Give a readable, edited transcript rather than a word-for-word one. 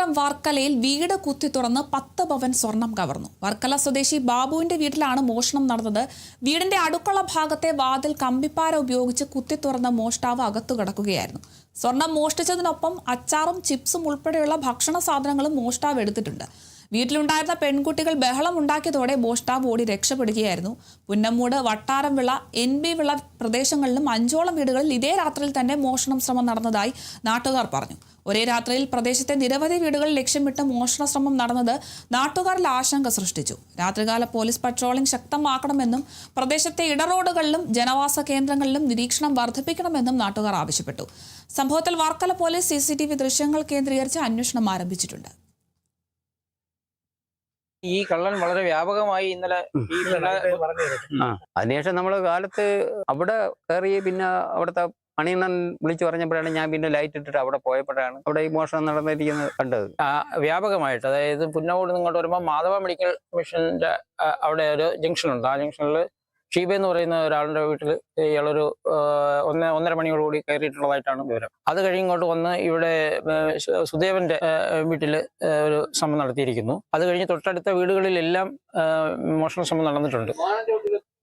മലപ്പുറം വർക്കലയിൽ വീട് കുത്തി തുറന്ന് 10 പവൻ സ്വർണം കവർന്നു. വർക്കല സ്വദേശി ബാബുവിന്റെ വീട്ടിലാണ് മോഷണം നടന്നത്. വീടിന്റെ അടുക്കള ഭാഗത്തെ വാതിൽ കമ്പിപ്പാര ഉപയോഗിച്ച് കുത്തി തുറന്ന മോഷ്ടാവ് അകത്തു കടക്കുകയായിരുന്നു. സ്വർണം മോഷ്ടിച്ചതിനൊപ്പം അച്ചാറും ചിപ്സും ഉൾപ്പെടെയുള്ള ഭക്ഷണ സാധനങ്ങളും മോഷ്ടാവ് എടുത്തിട്ടുണ്ട്. വീട്ടിലുണ്ടായിരുന്ന പെൺകുട്ടികൾ ബഹളമുണ്ടാക്കിയതോടെ മോഷ്ടാവ് ഓടി രക്ഷപ്പെടുകയായിരുന്നു. പുന്നമ്മൂട്, വട്ടാരംവിള, NB വിള പ്രദേശങ്ങളിലും 5ഓളം വീടുകളിൽ ഇതേ രാത്രിയിൽ തന്നെ മോഷണ ശ്രമം നടന്നതായി നാട്ടുകാർ പറഞ്ഞു. ഒരേ രാത്രിയിൽ പ്രദേശത്തെ നിരവധി വീടുകൾ ലക്ഷ്യമിട്ട് മോഷണ ശ്രമം നടന്നത് നാട്ടുകാരിൽ ആശങ്ക സൃഷ്ടിച്ചു. രാത്രികാല പോലീസ് പട്രോളിംഗ് ശക്തമാക്കണമെന്നും പ്രദേശത്തെ ഇടറോഡുകളിലും ജനവാസ കേന്ദ്രങ്ങളിലും നിരീക്ഷണം വർദ്ധിപ്പിക്കണമെന്നും നാട്ടുകാർ ആവശ്യപ്പെട്ടു. സംഭവത്തിൽ വർക്കല പോലീസ് CCTV ദൃശ്യങ്ങൾ കേന്ദ്രീകരിച്ച് അന്വേഷണം ആരംഭിച്ചിട്ടുണ്ട്. ഈ കള്ളൻ വളരെ വ്യാപകമായി ഇന്നലെ അതിനുശേഷം നമ്മൾ കാലത്ത് അവിടെ കയറി പിന്നെ അവിടുത്തെ മണിയണ്ണൻ വിളിച്ചു പറഞ്ഞപ്പോഴാണ് ഞാൻ പിന്നെ ലൈറ്റ് ഇട്ടിട്ട് അവിടെ പോയപ്പോഴാണ് അവിടെ ഈ മോഷണം നടന്നിരിക്കുന്നത് കണ്ടത്. വ്യാപകമായിട്ട്, അതായത് പുന്നമൂട് ഇങ്ങോട്ട് വരുമ്പോൾ മാധവ മെഡിക്കൽ മിഷന്റെ അവിടെ ഒരു ജംഗ്ഷൻ ഉണ്ട്. ആ ജംഗ്ഷനിൽ ഷീബ എന്ന് പറയുന്ന ഒരാളുടെ വീട്ടിൽ ഇയാളൊരു 1.5 മണിയോടുകൂടി കയറിയിട്ടുള്ളതായിട്ടാണ് വിവരം. അത് കഴിഞ്ഞിങ്ങോട്ട് വന്ന് ഇവിടെ സുദേവന്റെ വീട്ടിൽ ഒരു ശ്രമം നടത്തിയിരിക്കുന്നു. അത് കഴിഞ്ഞ് തൊട്ടടുത്ത വീടുകളിലെല്ലാം മോഷണ ശ്രമം നടന്നിട്ടുണ്ട്.